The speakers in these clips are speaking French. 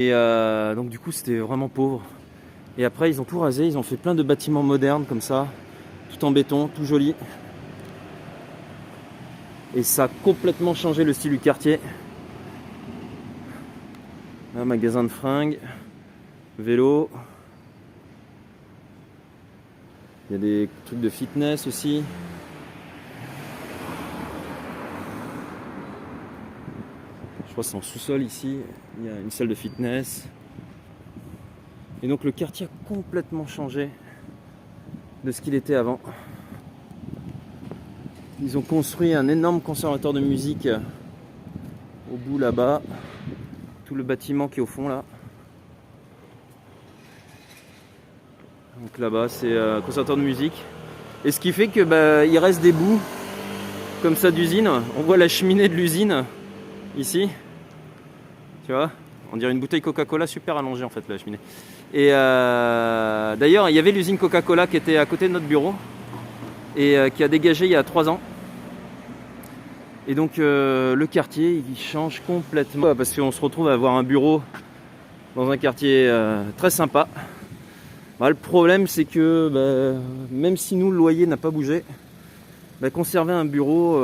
Et donc du coup c'était vraiment pauvre. Et après ils ont tout rasé, ils ont fait plein de bâtiments modernes comme ça, tout en béton, tout joli. Et ça a complètement changé le style du quartier. Un magasin de fringues, vélo. Il y a des trucs de fitness aussi. Je crois que c'est en sous-sol ici. Il y a une salle de fitness. Et donc le quartier a complètement changé de ce qu'il était avant. Ils ont construit un énorme conservatoire de musique au bout là-bas. Tout le bâtiment qui est au fond là. Donc là-bas c'est un conservatoire de musique. Et ce qui fait que il reste des bouts comme ça d'usine. On voit la cheminée de l'usine ici. Tu vois, on dirait une bouteille Coca-Cola super allongée en fait la cheminée. Et d'ailleurs il y avait l'usine Coca-Cola qui était à côté de notre bureau et qui a dégagé il y a 3 ans. Et donc le quartier il change complètement parce qu'on se retrouve à avoir un bureau dans un quartier très sympa. Le problème c'est que même si nous le loyer n'a pas bougé, conserver un bureau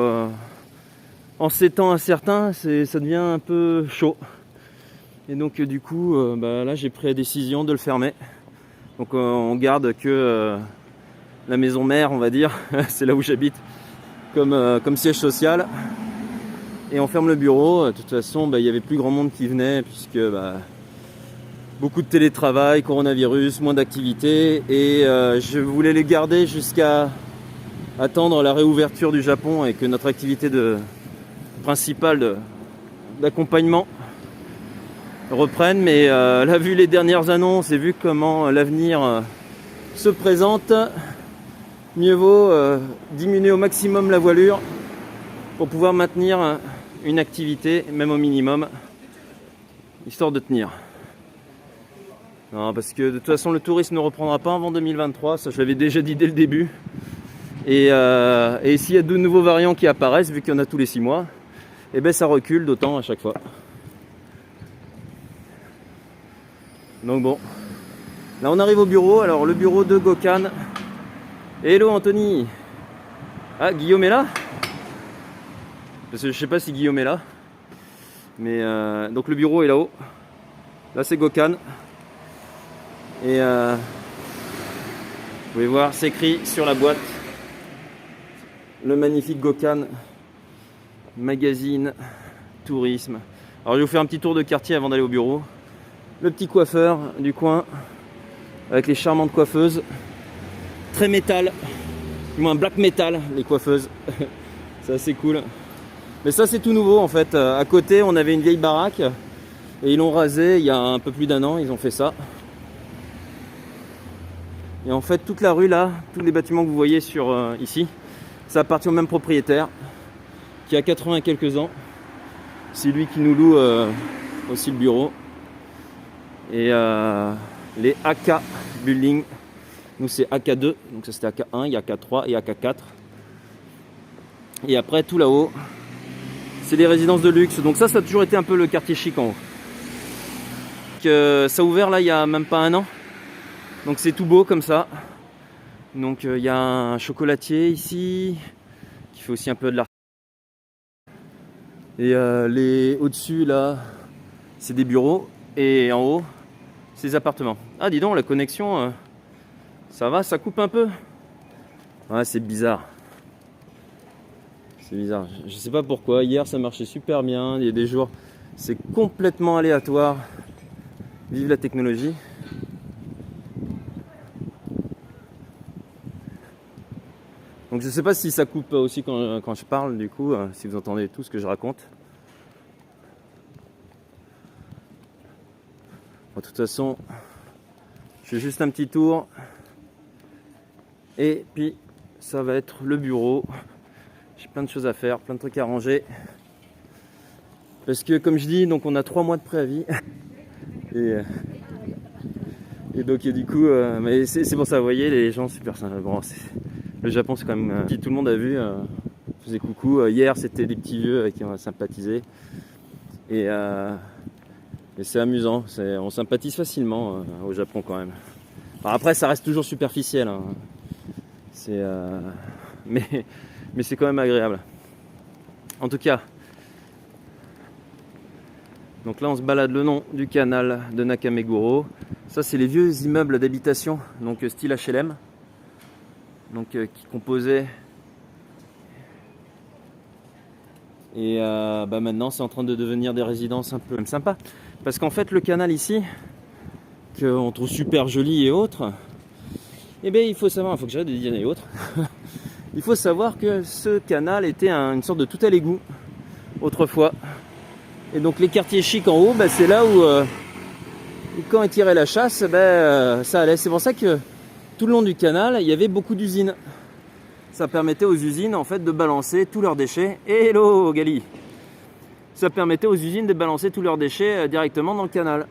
en ces temps incertains, ça devient un peu chaud. Et donc du coup là j'ai pris la décision de le fermer. Donc on garde que la maison mère on va dire, c'est là où j'habite, comme siège social. Et on ferme le bureau. De toute façon il n'y avait plus grand monde qui venait puisque beaucoup de télétravail, coronavirus, moins d'activité. Et je voulais les garder jusqu'à attendre la réouverture du Japon et que notre activité principale d'accompagnement reprenne. Mais là, vu les dernières annonces et vu comment l'avenir se présente, mieux vaut diminuer au maximum la voilure pour pouvoir maintenir une activité, même au minimum, histoire de tenir. Non, parce que de toute façon le tourisme ne reprendra pas avant 2023, ça je l'avais déjà dit dès le début. Et s'il y a de nouveaux variants qui apparaissent, vu qu'il y en a tous les 6 mois, ça recule d'autant à chaque fois. Donc bon, là on arrive au bureau, alors le bureau de Gokan. Hello Anthony. Ah, Guillaume est là? Parce que je sais pas si Guillaume est là. Mais donc le bureau est là-haut. Là c'est Gokan. Et vous pouvez voir, c'est écrit sur la boîte le magnifique Gokan Magazine Tourisme. Alors je vais vous faire un petit tour de quartier avant d'aller au bureau. Le petit coiffeur du coin avec les charmantes coiffeuses, très métal, du moins black metal les coiffeuses. C'est assez cool. Mais ça c'est tout nouveau en fait. À côté on avait une vieille baraque et ils l'ont rasé il y a un peu plus d'1 an, ils ont fait ça. Et en fait toute la rue là, tous les bâtiments que vous voyez ici, ça appartient au même propriétaire qui a 80 et quelques ans. C'est lui qui nous loue aussi le bureau. Et les AK Building, nous c'est AK2, donc ça c'était AK1, il y a AK3 et AK4. Et après tout là-haut, c'est les résidences de luxe. Donc ça a toujours été un peu le quartier chic en haut. Ça a ouvert là il y a même pas 1 an. Donc c'est tout beau comme ça. Donc il y a un chocolatier ici qui fait aussi un peu de l'art. Et les au-dessus là, c'est des bureaux et en haut, c'est des appartements. Ah dis donc la connexion, ça va, ça coupe un peu. Ouais c'est bizarre. C'est bizarre. Je sais pas pourquoi. Hier ça marchait super bien. Il y a des jours, c'est complètement aléatoire. Vive la technologie. Donc je sais pas si ça coupe aussi quand je parle du coup, si vous entendez tout ce que je raconte. Bon, de toute façon, je fais juste un petit tour. Et puis ça va être le bureau. J'ai plein de choses à faire, plein de trucs à ranger. Parce que comme je dis, donc on a 3 mois de préavis. Et donc et du coup, mais c'est pour ça, vous voyez, les gens super sympas. Bon, le Japon c'est quand même, tout le monde a vu, faisait coucou. Hier c'était des petits vieux avec qui on a sympathisé. Et Et c'est amusant, on sympathise facilement au Japon quand même. Alors après, ça reste toujours superficiel, hein. Mais c'est quand même agréable. En tout cas, donc là on se balade le long du canal de Nakameguro. Ça c'est les vieux immeubles d'habitation, donc style HLM, donc qui composaient. Et maintenant c'est en train de devenir des résidences un peu sympas. Parce qu'en fait le canal ici, qu'on trouve super joli et autres, eh bien il faut savoir, il faut que j'arrête de dire et autres. Il faut savoir que ce canal était une sorte de tout à l'égout autrefois. Et donc les quartiers chics en haut, c'est là où quand ils tiraient la chasse, ça allait. C'est pour ça que tout le long du canal, il y avait beaucoup d'usines. Ça permettait aux usines en fait de balancer tous leurs déchets. Et hello Gali. Ça permettait aux usines de balancer tous leurs déchets directement dans le canal.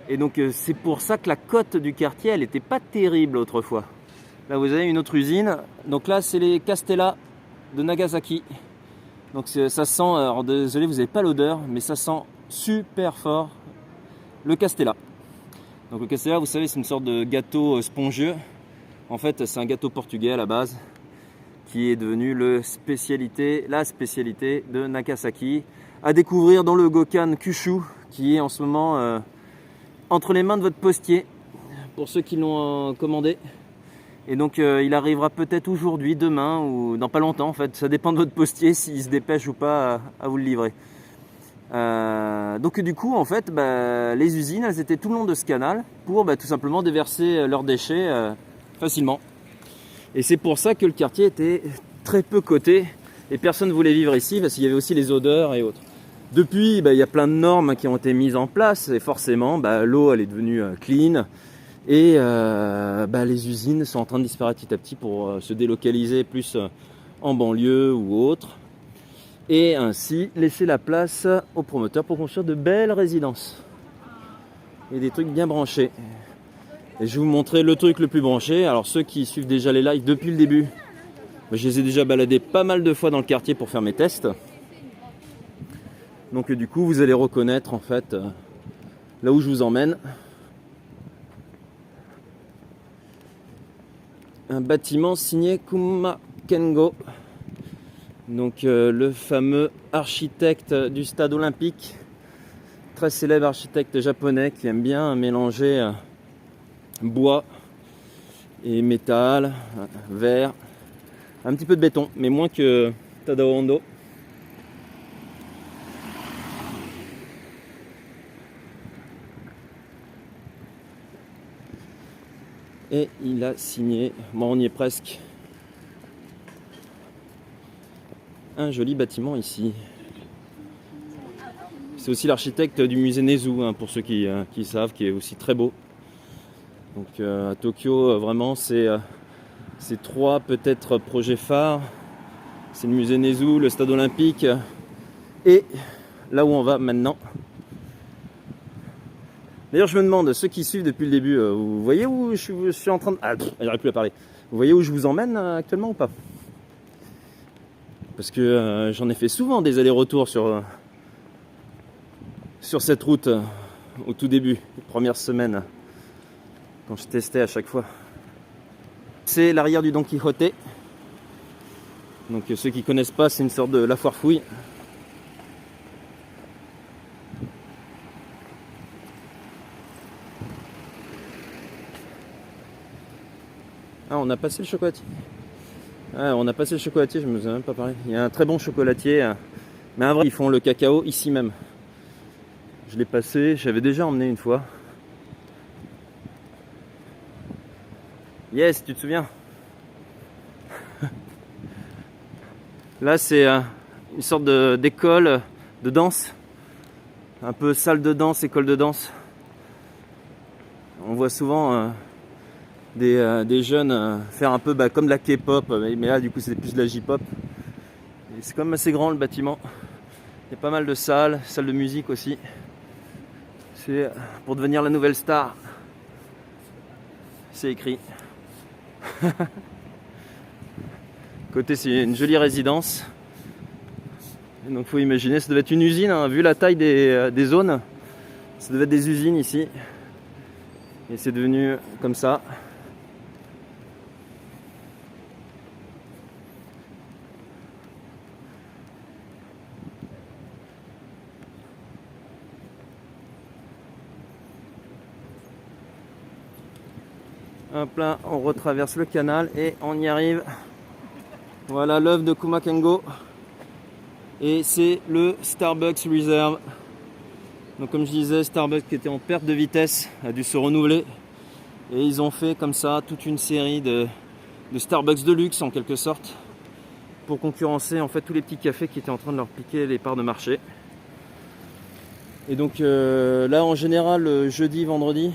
Et donc c'est pour ça que la cote du quartier, elle n'était pas terrible autrefois. Là vous avez une autre usine. Donc là c'est les Castella de Nagasaki. Donc ça sent, alors désolé vous n'avez pas l'odeur, mais ça sent super fort le Castella. Donc le Castella, vous savez, c'est une sorte de gâteau spongieux. En fait c'est un gâteau portugais à la base, qui est devenu la spécialité de Nagasaki, à découvrir dans le Gokkan Kyushu, qui est en ce moment entre les mains de votre postier, pour ceux qui l'ont commandé. Et donc il arrivera peut-être aujourd'hui, demain ou dans pas longtemps en fait. Ça dépend de votre postier s'il se dépêche ou pas à vous le livrer. Donc du coup en fait les usines elles étaient tout le long de ce canal pour tout simplement déverser leurs déchets facilement. Et c'est pour ça que le quartier était très peu coté et personne ne voulait vivre ici parce qu'il y avait aussi les odeurs et autres. Depuis il y a plein de normes qui ont été mises en place et forcément l'eau elle est devenue clean. Et les usines sont en train de disparaître petit à petit pour se délocaliser plus en banlieue ou autre. Et ainsi laisser la place aux promoteurs pour construire de belles résidences. Et des trucs bien branchés. Et je vais vous montrer le truc le plus branché. Alors ceux qui suivent déjà les lives depuis le début, je les ai déjà baladés pas mal de fois dans le quartier pour faire mes tests. Donc du coup vous allez reconnaître en fait là où je vous emmène. Un bâtiment signé Kuma Kengo, donc le fameux architecte du stade olympique, très célèbre architecte japonais qui aime bien mélanger bois et métal, verre, un petit peu de béton, mais moins que Tadao Ando. Et il a signé, on y est presque, un joli bâtiment ici. C'est aussi l'architecte du musée Nezu, pour ceux qui savent, qui est aussi très beau. Donc à Tokyo, vraiment, c'est trois peut-être projets phares. C'est le musée Nezu, le stade olympique et là où on va maintenant. D'ailleurs, je me demande, ceux qui suivent depuis le début, vous voyez où je suis en train de... j'arrive plus à parler. Vous voyez où je vous emmène actuellement ou pas? Parce que j'en ai fait souvent des allers-retours sur cette route au tout début, les premières semaines, quand je testais à chaque fois. C'est l'arrière du Don Quijote. Donc ceux qui connaissent pas, c'est une sorte de la foire fouille. Ah, on a passé le chocolatier. Ah, on a passé le chocolatier, je me souviens même pas parlé. Il y a un très bon chocolatier, mais un vrai, ils font le cacao ici même. Je l'ai passé, j'avais déjà emmené une fois. Yes, tu te souviens? Là, c'est une sorte d'école de danse. Un peu salle de danse, école de danse. On voit souvent des jeunes faire un peu comme de la K-pop, mais là du coup c'est plus de la J-pop. Et c'est quand même assez grand le bâtiment. Il y a pas mal de salles de musique aussi. C'est pour devenir la nouvelle star. C'est écrit. Côté c'est une jolie résidence. Et donc faut imaginer, ça devait être une usine, vu la taille des zones. Ça devait être des usines ici. Et c'est devenu comme ça. Hop là, on retraverse le canal et on y arrive. Voilà l'œuvre de Kumakengo. Et c'est le Starbucks Reserve. Donc comme je disais, Starbucks qui était en perte de vitesse a dû se renouveler. Et ils ont fait comme ça toute une série de Starbucks de luxe en quelque sorte. Pour concurrencer en fait tous les petits cafés qui étaient en train de leur piquer les parts de marché. Et donc là en général jeudi, vendredi,